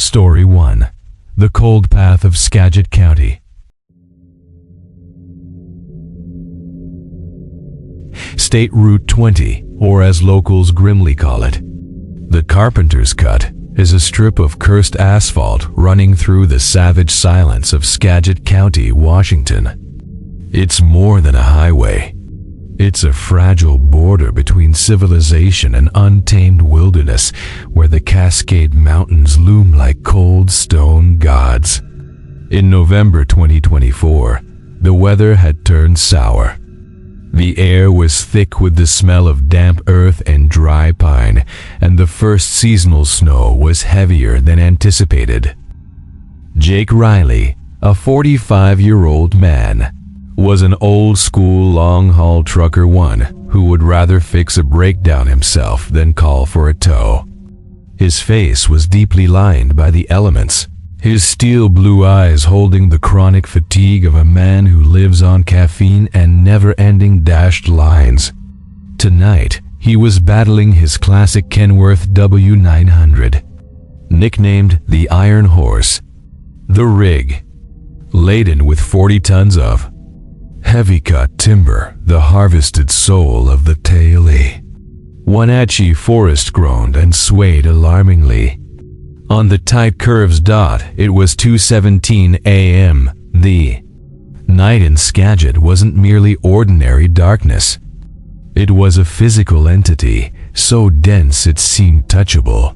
Story 1. The Cold Path of Skagit County. State Route 20, or as locals grimly call it, the Carpenter's Cut, is a strip of cursed asphalt running through the savage silence of Skagit County, Washington. It's more than a highway. It's a fragile border between civilization and untamed wilderness, where the Cascade Mountains loom like cold stone gods. In November 2024, the weather had turned sour. The air was thick with the smell of damp earth and dry pine, and the first seasonal snow was heavier than anticipated. Jake Riley, a 45-year-old man, was an old-school long-haul trucker, one who would rather fix a breakdown himself than call for a tow. His face was deeply lined by the elements, his steel blue eyes holding the chronic fatigue of a man who lives on caffeine and never-ending dashed lines. Tonight, he was battling his classic Kenworth W900, nicknamed the Iron Horse. The rig, laden with 40 tons of heavy-cut timber, the harvested soul of the Taili. Wenatchee forest groaned and swayed alarmingly. On the tight curve's dot, it was 2:17 a.m. The night in Skagit wasn't merely ordinary darkness. It was a physical entity, so dense it seemed touchable.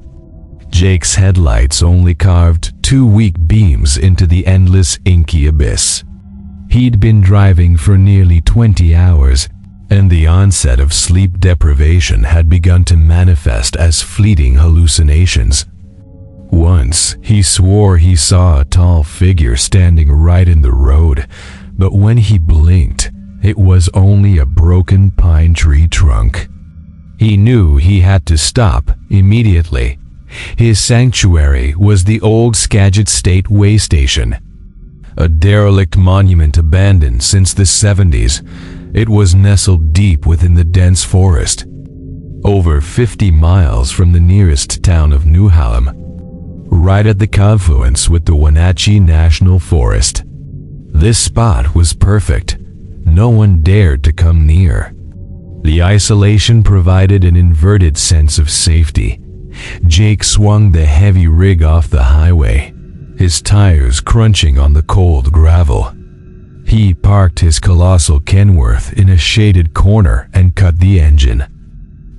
Jake's headlights only carved 2 weak beams into the endless inky abyss. He'd been driving for nearly 20 hours, and the onset of sleep deprivation had begun to manifest as fleeting hallucinations. Once, he swore he saw a tall figure standing right in the road, but when he blinked, it was only a broken pine tree trunk. He knew he had to stop immediately. His sanctuary was the old Skagit State Way Station, a derelict monument abandoned since the 70s. It was nestled deep within the dense forest, over 50 miles from the nearest town of New Hallam, right at the confluence with the Wenatchee National Forest. This spot was perfect. No one dared to come near. The isolation provided an inverted sense of safety. Jake swung the heavy rig off the highway, his tires crunching on the cold gravel. He parked his colossal Kenworth in a shaded corner and cut the engine.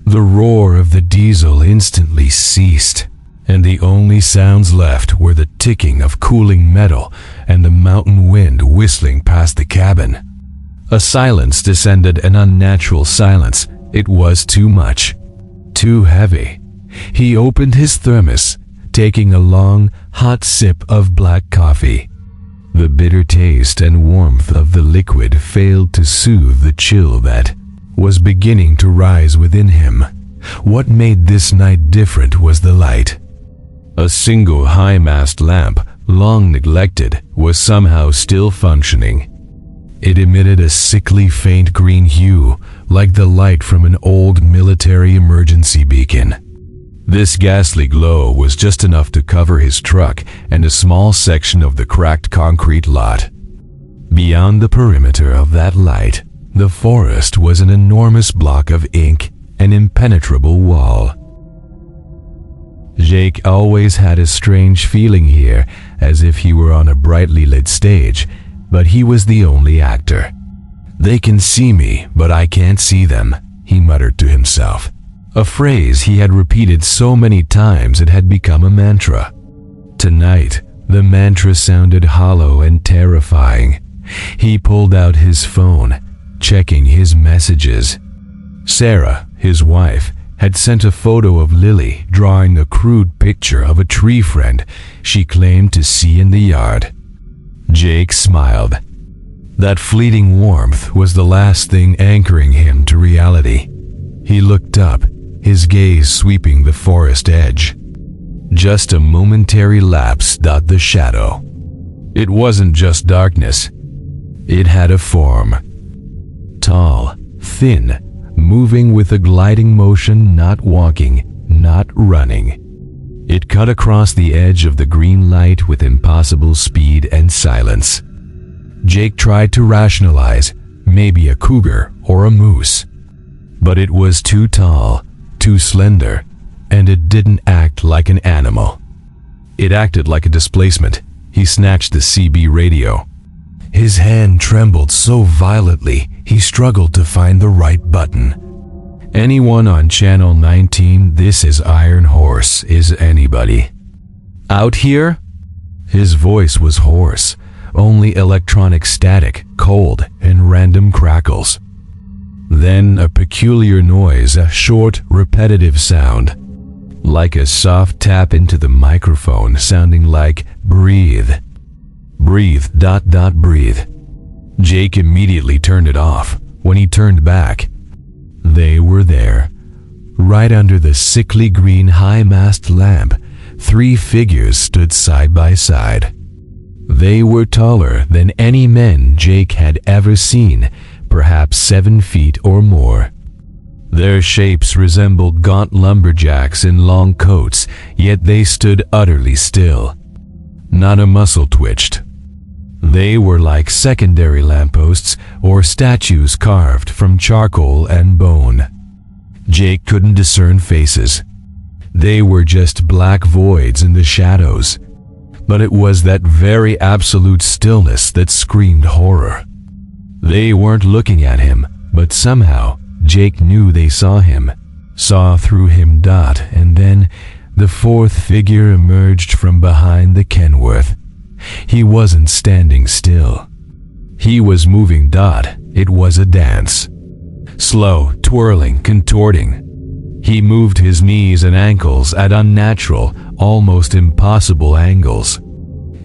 The roar of the diesel instantly ceased, and the only sounds left were the ticking of cooling metal and the mountain wind whistling past the cabin. A silence descended, an unnatural silence. It was too much, too heavy. He opened his thermos, taking a long, hot sip of black coffee. The bitter taste and warmth of the liquid failed to soothe the chill that was beginning to rise within him. What made this night different was the light. A single high-mast lamp, long neglected, was somehow still functioning. It emitted a sickly faint green hue, like the light from an old military emergency beacon. This ghastly glow was just enough to cover his truck and a small section of the cracked concrete lot. Beyond the perimeter of that light, the forest was an enormous block of ink, an impenetrable wall. Jake always had a strange feeling here, as if he were on a brightly lit stage, but he was the only actor. "They can see me, but I can't see them," he muttered to himself. A phrase he had repeated so many times it had become a mantra. Tonight, the mantra sounded hollow and terrifying. He pulled out his phone, checking his messages. Sarah, his wife, had sent a photo of Lily drawing a crude picture of a tree friend she claimed to see in the yard. Jake smiled. That fleeting warmth was the last thing anchoring him to reality. He looked up, his gaze sweeping the forest edge. Just a momentary lapse dot the shadow. It wasn't just darkness. It had a form. Tall, thin, moving with a gliding motion, not walking, not running. It cut across the edge of the green light with impossible speed and silence. Jake tried to rationalize, maybe a cougar or a moose. But it was too tall, too slender, and it didn't act like an animal. It acted like a displacement. He snatched the CB radio. His hand trembled so violently, he struggled to find the right button. Anyone on Channel 19, this is Iron Horse, is anybody out here? His voice was hoarse, only electronic static, cold, and random crackles. Then a peculiar noise, a short, repetitive sound, like a soft tap into the microphone, sounding like breathe. Breathe, ... breathe. Jake immediately turned it off. When he turned back, they were there. Right under the sickly green high-mast lamp, 3 figures stood side by side. They were taller than any men Jake had ever seen, perhaps 7 feet or more. Their shapes resembled gaunt lumberjacks in long coats, yet they stood utterly still. Not a muscle twitched. They were like secondary lampposts or statues carved from charcoal and bone. Jake couldn't discern faces. They were just black voids in the shadows. But it was that very absolute stillness that screamed horror. They weren't looking at him, but somehow Jake knew they saw him, saw through him. And then the 4th figure emerged from behind the Kenworth. He wasn't standing still. He was moving. It was a dance. Slow, twirling, contorting. He moved his knees and ankles at unnatural, almost impossible angles.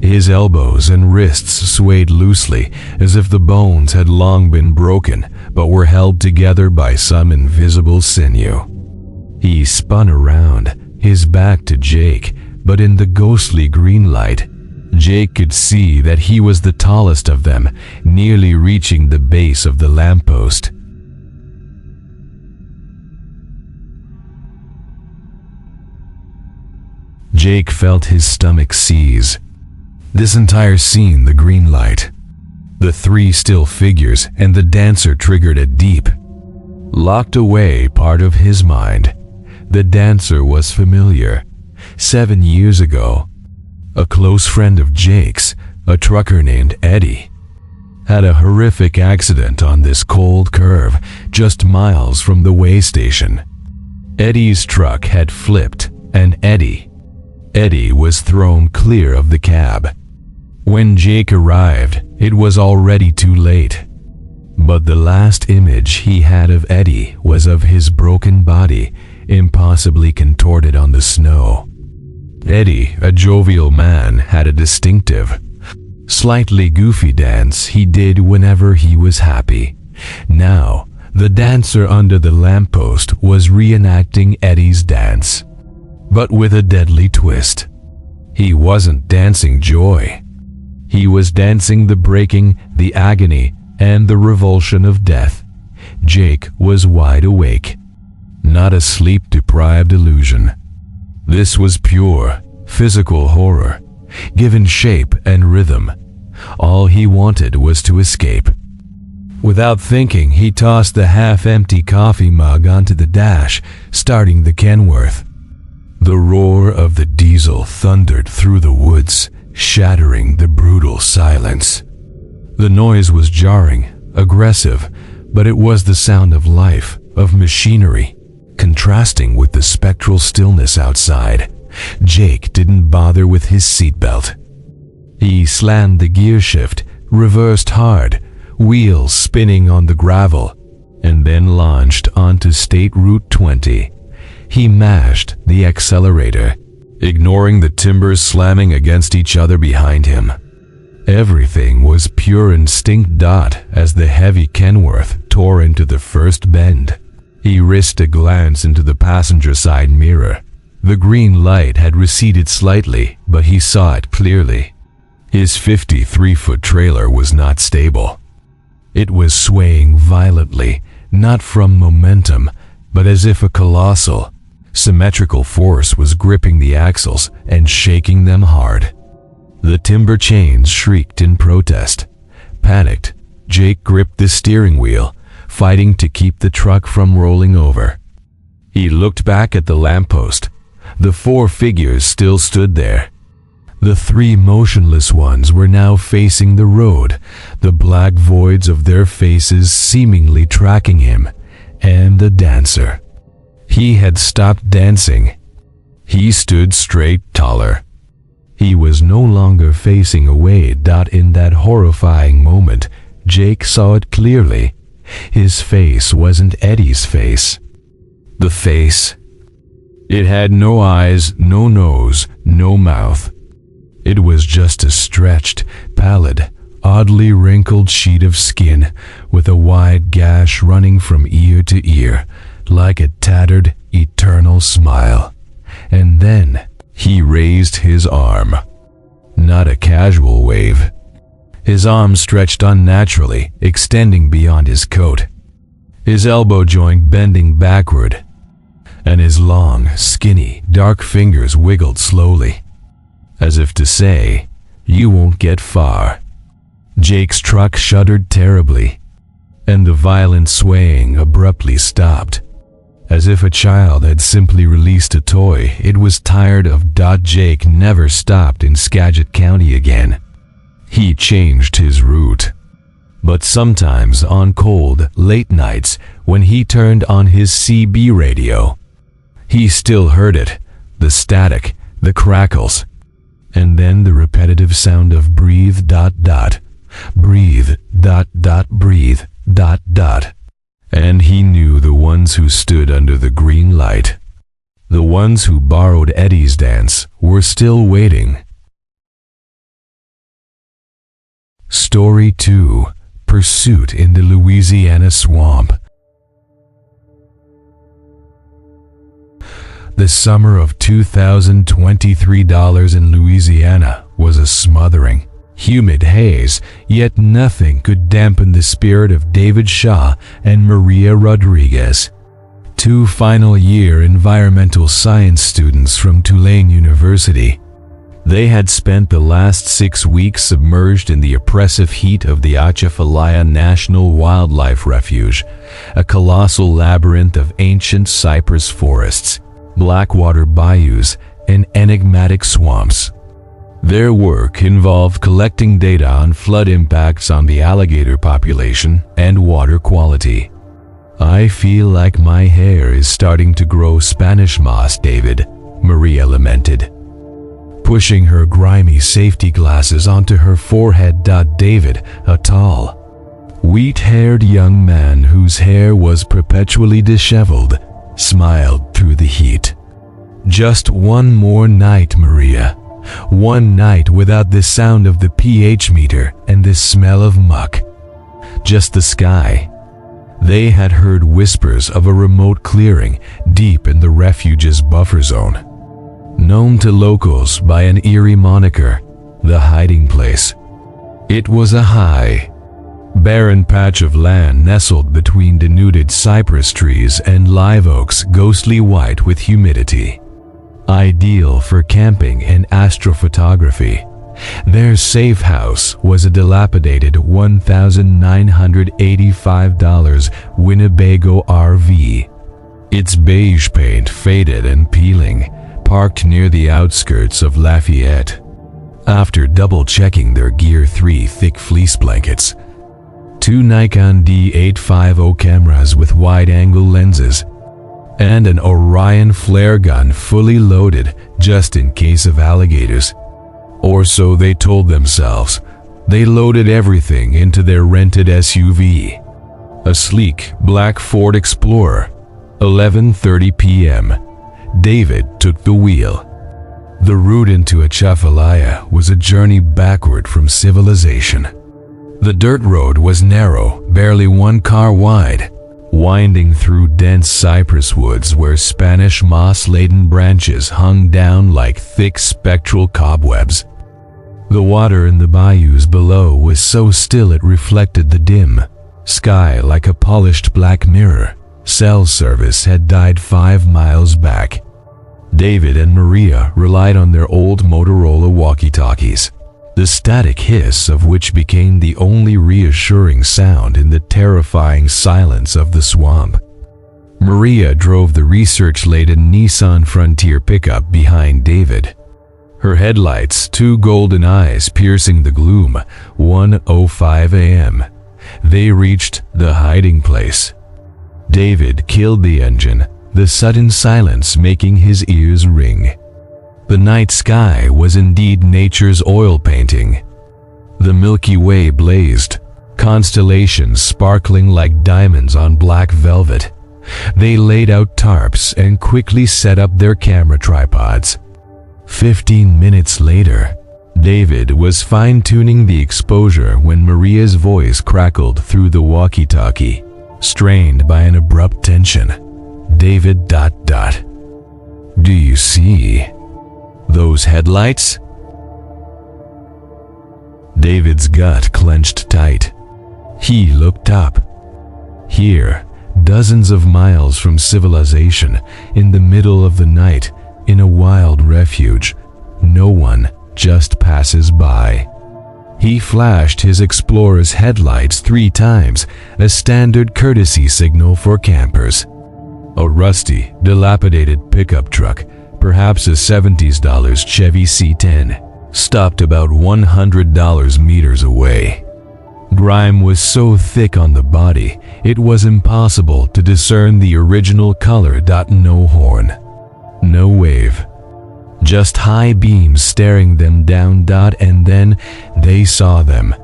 His elbows and wrists swayed loosely, as if the bones had long been broken, but were held together by some invisible sinew. He spun around, his back to Jake, but in the ghostly green light, Jake could see that he was the tallest of them, nearly reaching the base of the lamppost. Jake felt his stomach seize. This entire scene, the green light, the 3 still figures, and the dancer triggered a deep, locked away part of his mind. The dancer was familiar. 7 years ago, a close friend of Jake's, a trucker named Eddie, had a horrific accident on this cold curve just miles from the way station. Eddie's truck had flipped, and Eddie was thrown clear of the cab. When Jake arrived, it was already too late. But the last image he had of Eddie was of his broken body, impossibly contorted on the snow. Eddie, a jovial man, had a distinctive, slightly goofy dance he did whenever he was happy. Now, the dancer under the lamppost was reenacting Eddie's dance, but with a deadly twist. He wasn't dancing joy. He was dancing the breaking, the agony, and the revulsion of death. Jake was wide awake, not a sleep-deprived illusion. This was pure, physical horror, given shape and rhythm. All he wanted was to escape. Without thinking, he tossed the half-empty coffee mug onto the dash, starting the Kenworth. The roar of the diesel thundered through the woods, shattering the brutal silence. The noise was jarring, aggressive, but it was the sound of life, of machinery, contrasting with the spectral stillness outside. Jake didn't bother with his seatbelt. He slammed the gear shift, reversed hard, wheels spinning on the gravel, and then launched onto State Route 20. He mashed the accelerator, ignoring the timbers slamming against each other behind him. Everything was pure instinct. As the heavy Kenworth tore into the first bend, he risked a glance into the passenger side mirror. The green light had receded slightly, but he saw it clearly. His 53-foot trailer was not stable. It was swaying violently, not from momentum, but as if a colossal, Symmetrical force was gripping the axles and shaking them hard. The timber chains shrieked in protest. Panicked, Jake gripped the steering wheel, fighting to keep the truck from rolling over. He looked back at the lamppost. The four figures still stood there. The three motionless ones were now facing the road, the black voids of their faces seemingly tracking him, and the dancer. He had stopped dancing. He stood straight taller. He was no longer facing away. In that horrifying moment, Jake saw it clearly. His face wasn't Eddie's face. The face. It had no eyes, no nose, no mouth. It was just a stretched, pallid, oddly wrinkled sheet of skin with a wide gash running from ear to ear, like a tattered, eternal smile. And then he raised his arm. Not a casual wave. His arm stretched unnaturally, extending beyond his coat. His elbow joint bending backward, and his long, skinny, dark fingers wiggled slowly, as if to say, "You won't get far." Jake's truck shuddered terribly, and the violent swaying abruptly stopped. As if a child had simply released a toy, it was tired of. Jake never stopped in Skagit County again. He changed his route. But sometimes on cold, late nights, when he turned on his CB radio, he still heard it, the static, the crackles, and then the repetitive sound of breathe, breathe, breathe, And he knew the ones who stood under the green light, the ones who borrowed Eddie's dance, were still waiting. Story 2. Pursuit in the Louisiana Swamp. The summer of 2023 in Louisiana was a smothering, humid haze, yet nothing could dampen the spirit of David Shaw and Maria Rodriguez, two final-year environmental science students from Tulane University. They had spent the last 6 weeks submerged in the oppressive heat of the Atchafalaya National Wildlife Refuge, a colossal labyrinth of ancient cypress forests, blackwater bayous, and enigmatic swamps. Their work involved collecting data on flood impacts on the alligator population and water quality. "I feel like my hair is starting to grow Spanish moss, David," Maria lamented, pushing her grimy safety glasses onto her forehead. David, a tall, wheat-haired young man whose hair was perpetually disheveled, smiled through the heat. "Just one more night, Maria. One night without the sound of the pH meter and the smell of muck. Just the sky." They had heard whispers of a remote clearing deep in the refuge's buffer zone, known to locals by an eerie moniker, the hiding place. It was a high, barren patch of land nestled between denuded cypress trees and live oaks, ghostly white with humidity. Ideal for camping and astrophotography. Their safe house was a dilapidated $1,985 Winnebago RV, its beige paint faded and peeling, parked near the outskirts of Lafayette. After double-checking their gear, 3 thick fleece blankets, 2 Nikon D850 cameras with wide-angle lenses, and an Orion flare gun fully loaded just in case of alligators. Or so they told themselves. They loaded everything into their rented SUV, a sleek black Ford Explorer. 11:30 p.m. David took the wheel. The route into Atchafalaya was a journey backward from civilization. The dirt road was narrow, barely 1 car wide, winding through dense cypress woods where Spanish moss-laden branches hung down like thick spectral cobwebs. The water in the bayous below was so still it reflected the dim sky like a polished black mirror. Cell service had died 5 miles back. David and Maria relied on their old Motorola walkie-talkies, the static hiss of which became the only reassuring sound in the terrifying silence of the swamp. Maria drove the research-laden Nissan Frontier pickup behind David. Her headlights, 2 golden eyes piercing the gloom, 1:05 a.m. They reached the hiding place. David killed the engine, the sudden silence making his ears ring. The night sky was indeed nature's oil painting. The Milky Way blazed, constellations sparkling like diamonds on black velvet. They laid out tarps and quickly set up their camera tripods. 15 minutes later, David was fine-tuning the exposure when Maria's voice crackled through the walkie-talkie, strained by an abrupt tension. David ... Do you see those headlights? David's gut clenched tight. He looked up. Here, dozens of miles from civilization, in the middle of the night, in a wild refuge, no one just passes by. He flashed his Explorer's headlights 3 times, a standard courtesy signal for campers. A rusty, dilapidated pickup truck, perhaps a $70 Chevy C10, stopped about $100 meters away. Grime was so thick on the body, it was impossible to discern the original color. No horn, no wave, just high beams staring them down. And then they saw them.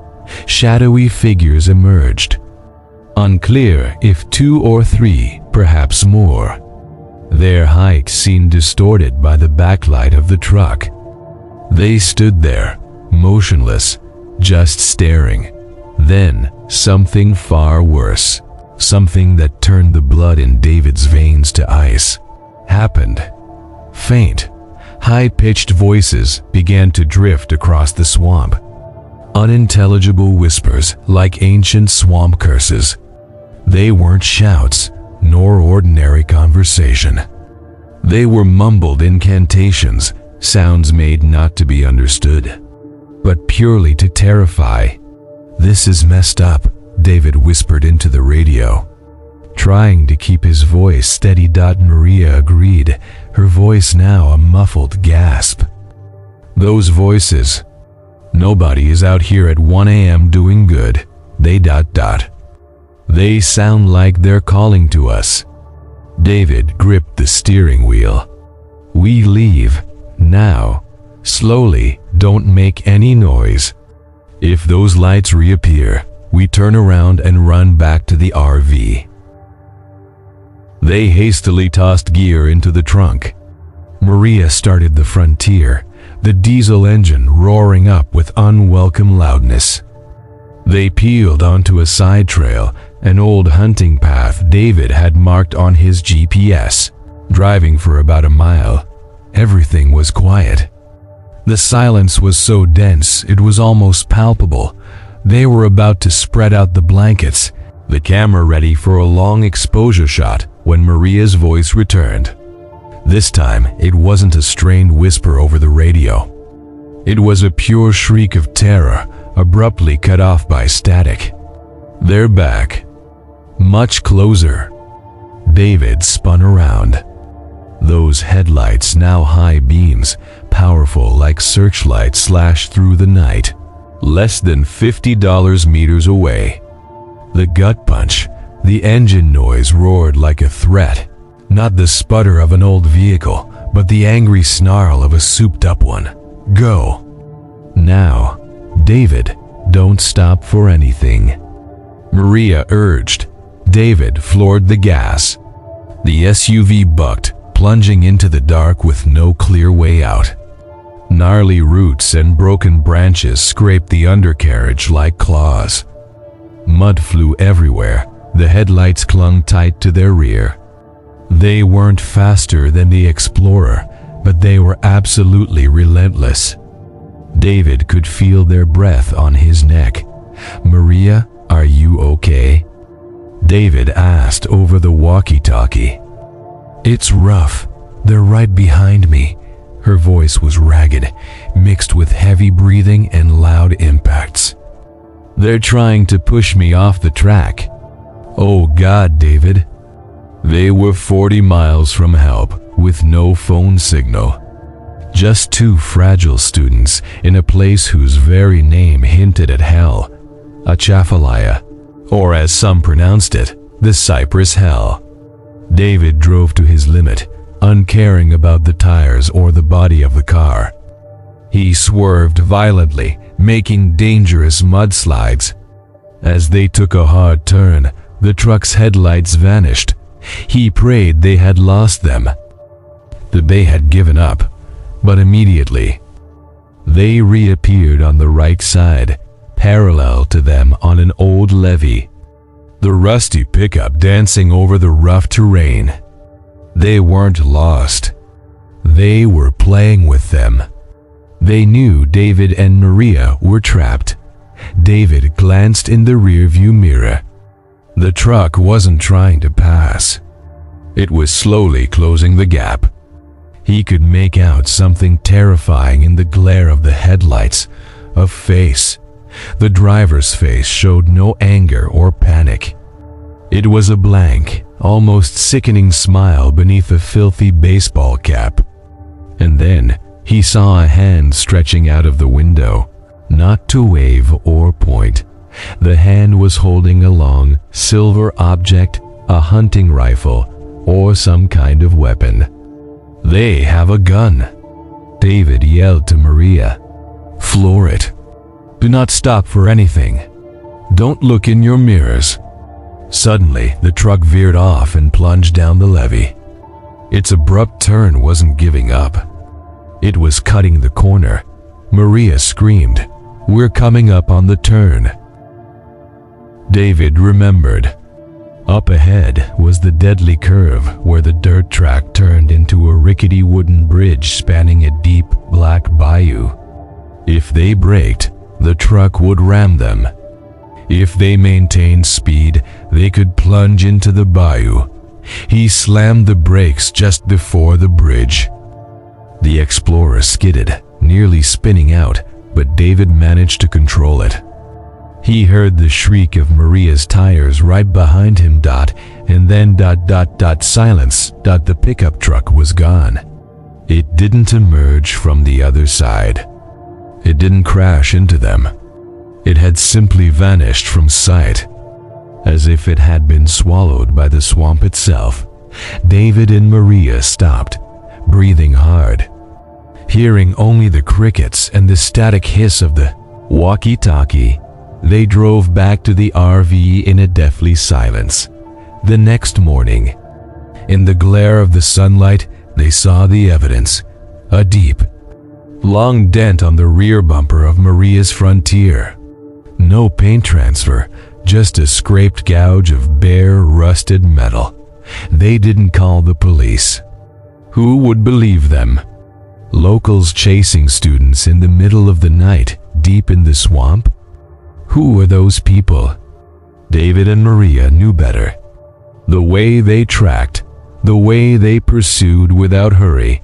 Shadowy figures emerged. Unclear if 2 or 3, perhaps more. Their height seemed distorted by the backlight of the truck. They stood there, motionless, just staring. Then, something far worse, something that turned the blood in David's veins to ice, happened. Faint, high-pitched voices began to drift across the swamp. Unintelligible whispers like ancient swamp curses. They weren't shouts, nor ordinary conversation. They were mumbled incantations, sounds made not to be understood, but purely to terrify. "This is messed up," David whispered into the radio, trying to keep his voice steady. Maria agreed, her voice now a muffled gasp. "Those voices. Nobody is out here at 1 a.m. doing good. They ... They sound like they're calling to us." David gripped the steering wheel. "We leave. Now. Slowly, don't make any noise. If those lights reappear, we turn around and run back to the RV." They hastily tossed gear into the trunk. Maria started the Frontier, the diesel engine roaring up with unwelcome loudness. They peeled onto a side trail, an old hunting path David had marked on his GPS. Driving for about a mile, everything was quiet. The silence was so dense it was almost palpable. They were about to spread out the blankets, the camera ready for a long exposure shot, when Maria's voice returned. This time, it wasn't a strained whisper over the radio. It was a pure shriek of terror, abruptly cut off by static. "They're back. Much closer." David spun around. Those headlights, now high beams, powerful like searchlights, slashed through the night. Less than $50 meters away. The gut punch, the engine noise roared like a threat. Not the sputter of an old vehicle, but the angry snarl of a souped-up one. "Go. Now. David, don't stop for anything." Maria urged. David floored the gas. The SUV bucked, plunging into the dark with no clear way out. Gnarly roots and broken branches scraped the undercarriage like claws. Mud flew everywhere. The headlights clung tight to their rear. They weren't faster than the Explorer, but they were absolutely relentless. David could feel their breath on his neck. "Maria, are you okay?" David asked over the walkie-talkie. "It's rough. They're right behind me." Her voice was ragged, mixed with heavy breathing and loud impacts. "They're trying to push me off the track." "Oh God, David." They were 40 miles from help, with no phone signal. Just two fragile students in a place whose very name hinted at hell, Atchafalaya, or as some pronounced it, the Cypress Hell. David drove to his limit, uncaring about the tires or the body of the car. He swerved violently, making dangerous mudslides. As they took a hard turn, the truck's headlights vanished. He prayed they had lost them, that they had given up, but immediately they reappeared on the right side, parallel to them on an old levee, the rusty pickup dancing over the rough terrain. They weren't lost. They were playing with them. They knew David and Maria were trapped. David glanced in the rearview mirror. The truck wasn't trying to pass. It was slowly closing the gap. He could make out something terrifying in the glare of the headlights. A face. The driver's face showed no anger or panic. It was a blank, almost sickening smile beneath a filthy baseball cap. And then he saw a hand stretching out of the window, not to wave or point. The hand was holding a long, silver object, a hunting rifle, or some kind of weapon. "They have a gun," David yelled to Maria. "Floor it. Do not stop for anything. Don't look in your mirrors." Suddenly, the truck veered off and plunged down the levee. Its abrupt turn wasn't giving up. It was cutting the corner. Maria screamed, "We're coming up on the turn." David remembered. Up ahead was the deadly curve where the dirt track turned into a rickety wooden bridge spanning a deep, black bayou. If they braked, the truck would ram them. If they maintained speed, they could plunge into the bayou. He slammed the brakes just before the bridge. The Explorer skidded, nearly spinning out, but David managed to control it. He heard the shriek of Maria's tires right behind him, and then silence. The pickup truck was gone. It didn't emerge from the other side. It didn't crash into them. It had simply vanished from sight, as if it had been swallowed by the swamp itself. David and Maria stopped, breathing hard, hearing only the crickets and the static hiss of the walkie-talkie. They drove back to the RV in a deathly silence. The next morning, in the glare of the sunlight, they saw the evidence: a deep, long dent on the rear bumper of Maria's Frontier. No paint transfer, just a scraped gouge of bare, rusted metal. They didn't call the police. Who would believe them? Locals chasing students in the middle of the night, deep in the swamp? Who were those people? David and Maria knew better. The way they tracked, the way they pursued without hurry,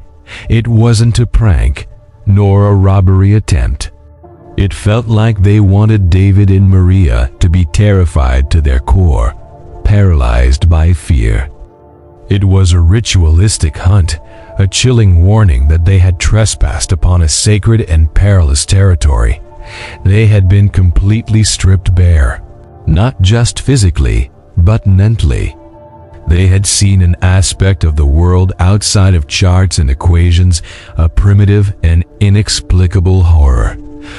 it wasn't a prank, nor a robbery attempt. It felt like they wanted David and Maria to be terrified to their core, paralyzed by fear. It was a ritualistic hunt, a chilling warning that they had trespassed upon a sacred and perilous territory. They had been completely stripped bare, not just physically, but mentally. They had seen an aspect of the world outside of charts and equations, a primitive and inexplicable horror.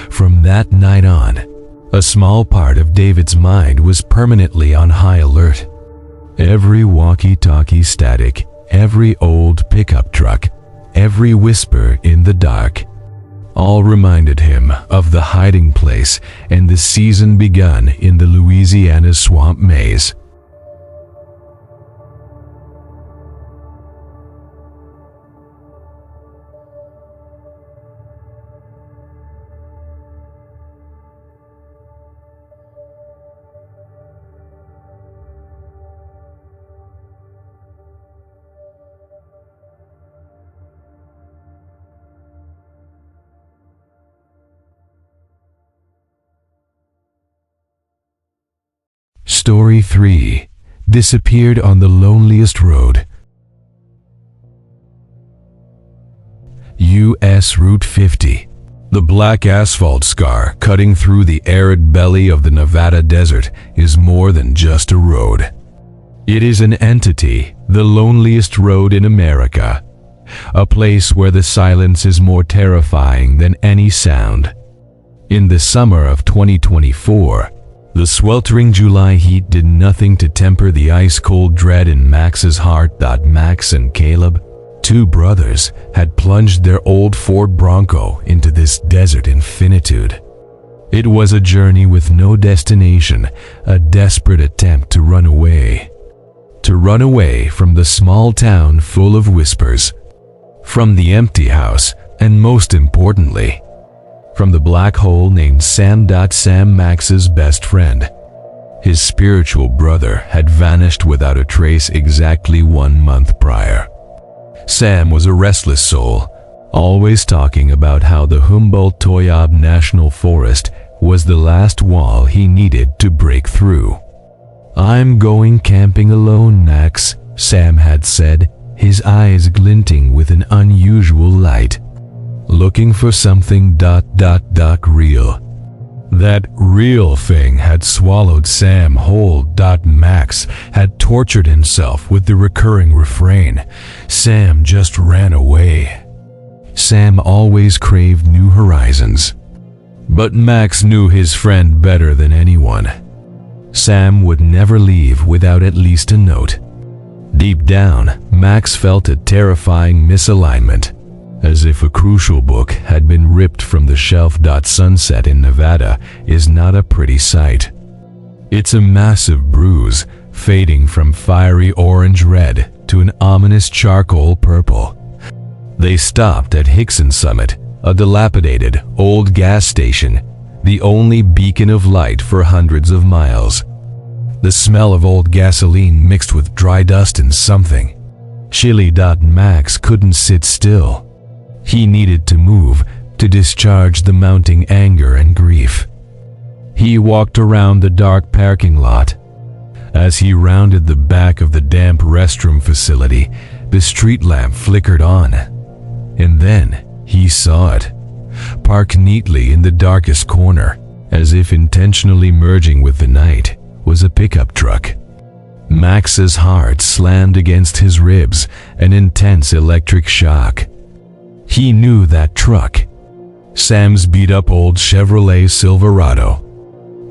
From that night on, a small part of David's mind was permanently on high alert. Every walkie-talkie static, every old pickup truck, every whisper in the dark, all reminded him of the hiding place and the season begun in the Louisiana swamp maze. Story 3. Disappeared on the loneliest road. U.S. Route 50. The black asphalt scar cutting through the arid belly of the Nevada desert is more than just a road. It is an entity, the loneliest road in America. A place where the silence is more terrifying than any sound. In the summer of 2024, the sweltering July heat did nothing to temper the ice-cold dread in Max's heart. Max and Caleb, two brothers, had plunged their old Ford Bronco into this desert infinitude. It was a journey with no destination, a desperate attempt to run away. To run away from the small town full of whispers. From the empty house, and most importantly, from the black hole named Sam. Sam, Max's best friend. His spiritual brother had vanished without a trace exactly 1 month prior. Sam was a restless soul, always talking about how the Humboldt-Toyab National Forest was the last wall he needed to break through. "I'm going camping alone, Max," Sam had said, his eyes glinting with an unusual light. Looking for something real. That real thing had swallowed Sam whole. Max had tortured himself with the recurring refrain, "Sam just ran away." Sam always craved new horizons. But Max knew his friend better than anyone. Sam would never leave without at least a note. Deep down, Max felt a terrifying misalignment, as if a crucial book had been ripped from the shelf. Sunset in Nevada is not a pretty sight. It's a massive bruise, fading from fiery orange-red to an ominous charcoal purple. They stopped at Hickson Summit, a dilapidated, old gas station, the only beacon of light for hundreds of miles. The smell of old gasoline mixed with dry dust and something chilly. Max couldn't sit still. He needed to move, to discharge the mounting anger and grief. He walked around the dark parking lot. As he rounded the back of the damp restroom facility, the street lamp flickered on. And then he saw it, parked neatly in the darkest corner, as if intentionally merging with the night, was a pickup truck. Max's heart slammed against his ribs, an intense electric shock. He knew that truck. Sam's beat-up old Chevrolet Silverado.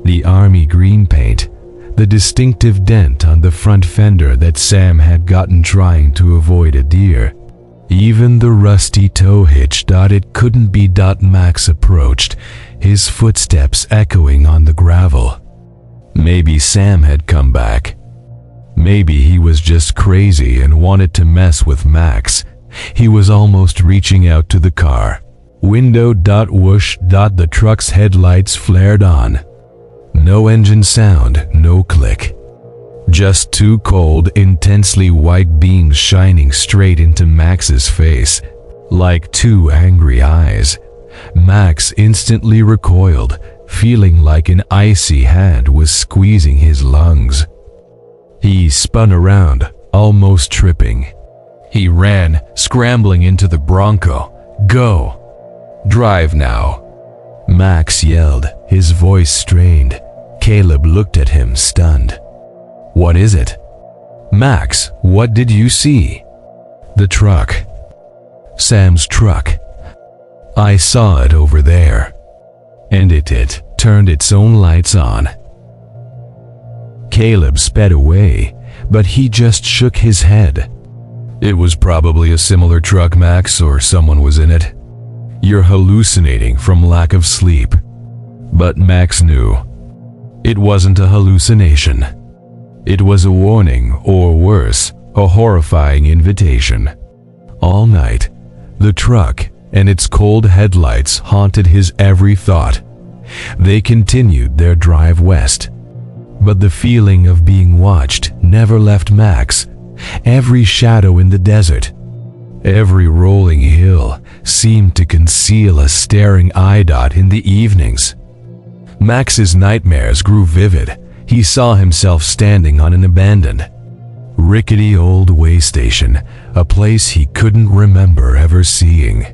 The army green paint, the distinctive dent on the front fender that Sam had gotten trying to avoid a deer. Even the rusty tow hitch. It couldn't be. Max approached, his footsteps echoing on the gravel. Maybe Sam had come back. Maybe he was just crazy and wanted to mess with Max. He was almost reaching out to the car. Window. Whoosh. The truck's headlights flared on. No engine sound, no click. Just two cold, intensely white beams shining straight into Max's face, like two angry eyes. Max instantly recoiled, feeling like an icy hand was squeezing his lungs. He spun around, almost tripping. He ran, scrambling into the Bronco. "Go! Drive now!" Max yelled, his voice strained. Caleb looked at him, stunned. "What is it?" "Max, what did you see?" "The truck. Sam's truck. I saw it over there." And it turned its own lights on. Caleb sped away, but he just shook his head. "It was probably a similar truck, Max, or someone was in it. You're hallucinating from lack of sleep." But Max knew. It wasn't a hallucination. It was a warning, or worse, a horrifying invitation. All night, the truck and its cold headlights haunted his every thought. They continued their drive west. But the feeling of being watched never left Max. Every shadow in the desert, every rolling hill seemed to conceal a staring eye. In the evenings, Max's nightmares grew vivid. he saw himself standing on an abandoned, rickety old way station, a place he couldn't remember ever seeing.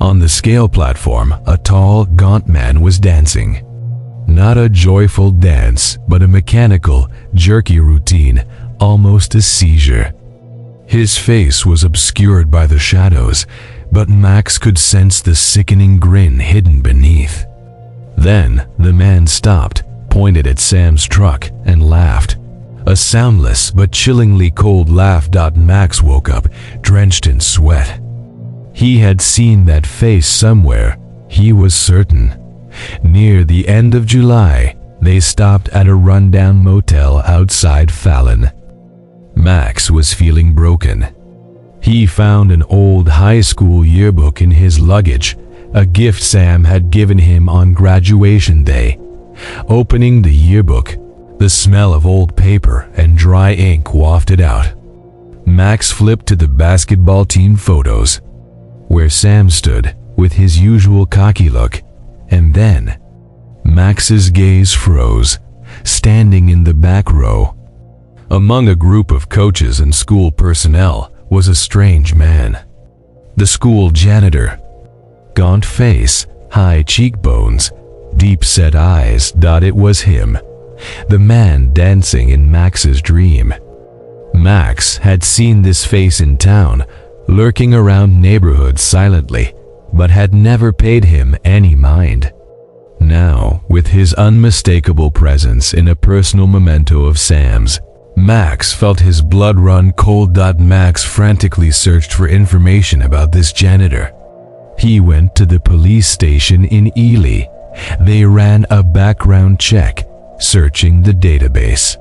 On the scale platform, a tall, gaunt man was dancing. Not a joyful dance, but a mechanical, jerky routine, almost a seizure. His face was obscured by the shadows, but Max could sense the sickening grin hidden beneath. Then the man stopped, pointed at Sam's truck, and laughed. A soundless but chillingly cold laugh. Max woke up, drenched in sweat. He had seen that face somewhere, he was certain. Near the end of July, they stopped at a rundown motel outside Fallon. Max was feeling broken. He found an old high school yearbook in his luggage, a gift Sam had given him on graduation day. Opening the yearbook, the smell of old paper and dry ink wafted out. Max flipped to the basketball team photos, where Sam stood with his usual cocky look, and then Max's gaze froze, standing in the back row. Among a group of coaches and school personnel was a strange man. The school janitor. Gaunt face, high cheekbones, deep-set eyes. It was him, the man dancing in Max's dream. Max had seen this face in town, lurking around neighborhoods silently, but had never paid him any mind. Now, with his unmistakable presence in a personal memento of Sam's, Max felt his blood run cold. Max frantically searched for information about this janitor. He went to the police station in Ely. They ran a background check, searching the database.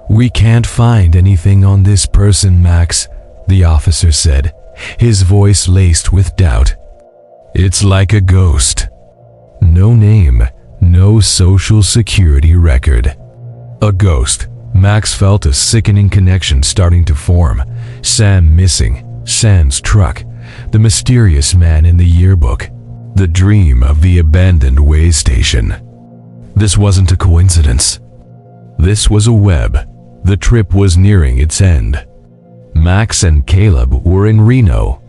"We can't find anything on this person, Max," the officer said, his voice laced with doubt. "It's like a ghost. No name, no social security record." A ghost. Max felt a sickening connection starting to form. Sam missing, Sam's truck, the mysterious man in the yearbook, the dream of the abandoned way station. This wasn't a coincidence. This was a web. The trip was nearing its end. Max and Caleb were in Reno.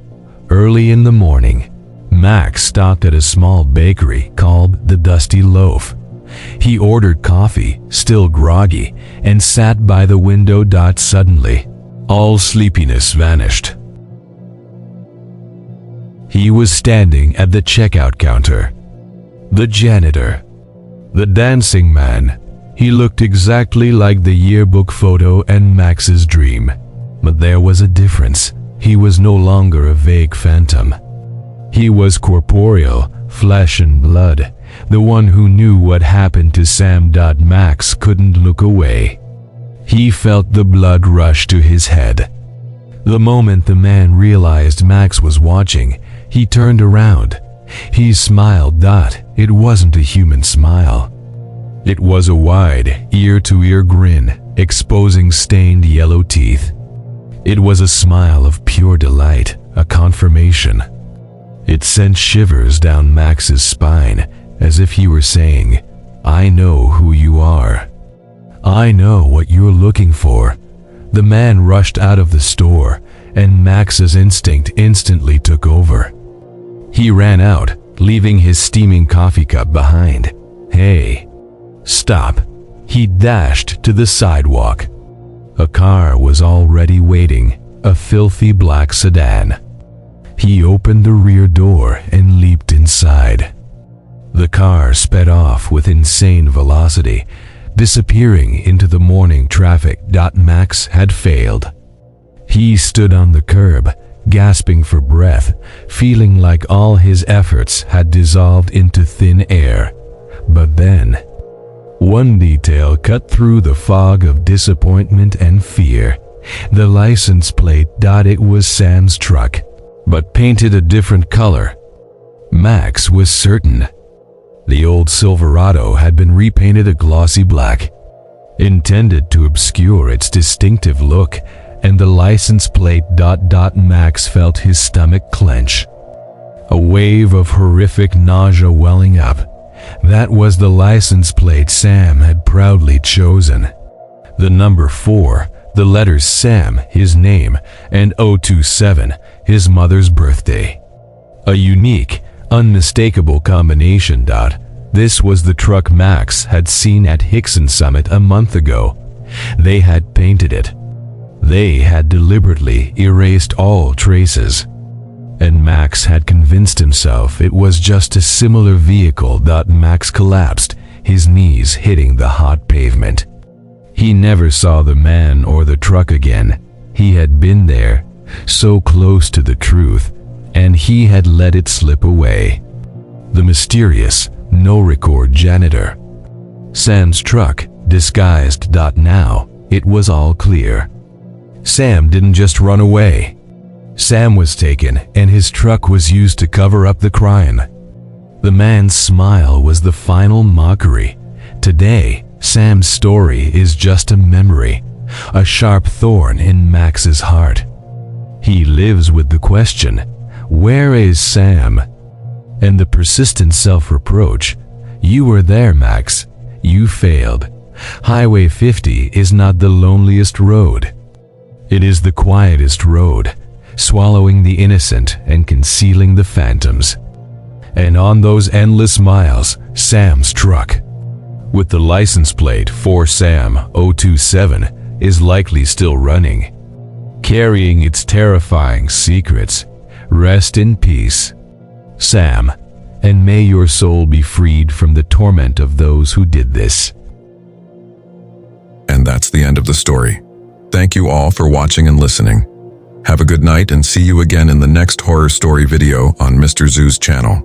Early in the morning, Max stopped at a small bakery called the Dusty Loaf. He ordered coffee, still groggy, and sat by the window. Suddenly, all sleepiness vanished. He was standing at the checkout counter. The janitor. The dancing man. He looked exactly like the yearbook photo and Max's dream. But there was a difference. He was no longer a vague phantom. He was corporeal, flesh and blood, the one who knew what happened to Sam. Max couldn't look away. He felt the blood rush to his head. The moment the man realized Max was watching, he turned around. He smiled. It wasn't a human smile. It was a wide, ear-to-ear grin, exposing stained yellow teeth. It was a smile of pure delight, a confirmation. It sent shivers down Max's spine, as if he were saying, "I know who you are. I know what you're looking for." The man rushed out of the store, and Max's instinct instantly took over. He ran out, leaving his steaming coffee cup behind. "Hey, stop!" He dashed to the sidewalk. A car was already waiting, a filthy black sedan. He opened the rear door and leaped inside. The car sped off with insane velocity, disappearing into the morning traffic. Max had failed. He stood on the curb, gasping for breath, feeling like all his efforts had dissolved into thin air. But then, one detail cut through the fog of disappointment and fear. The license plate. It was Sam's truck, but painted a different color. Max was certain. The old Silverado had been repainted a glossy black, intended to obscure its distinctive look, and the license plate. Max felt his stomach clench. A wave of horrific nausea welling up. That was the license plate Sam had proudly chosen. The number 4, the letters Sam, his name, and 027, his mother's birthday. A unique, unmistakable combination. This was the truck Max had seen at Hickson Summit a month ago. They had painted it. They had deliberately erased all traces. And Max had convinced himself it was just a similar vehicle. Max collapsed, his knees hitting the hot pavement. He never saw the man or the truck again. He had been there, so close to the truth, and he had let it slip away. The mysterious, no-record janitor. Sam's truck, disguised. Now, it was all clear. Sam didn't just run away. Sam was taken, and his truck was used to cover up the crime. The man's smile was the final mockery. Today, Sam's story is just a memory, a sharp thorn in Max's heart. He lives with the question, where is Sam? And the persistent self-reproach, you were there, Max. You failed. Highway 50 is not the loneliest road. It is the quietest road, swallowing the innocent and concealing the phantoms. And on those endless miles, Sam's truck, with the license plate 4SAM027, is likely still running, carrying its terrifying secrets. Rest in peace, Sam, and may your soul be freed from the torment of those who did this. And that's the end of the story. Thank you all for watching and listening. Have a good night and see you again in the next horror story video on Mr. Zhu's channel.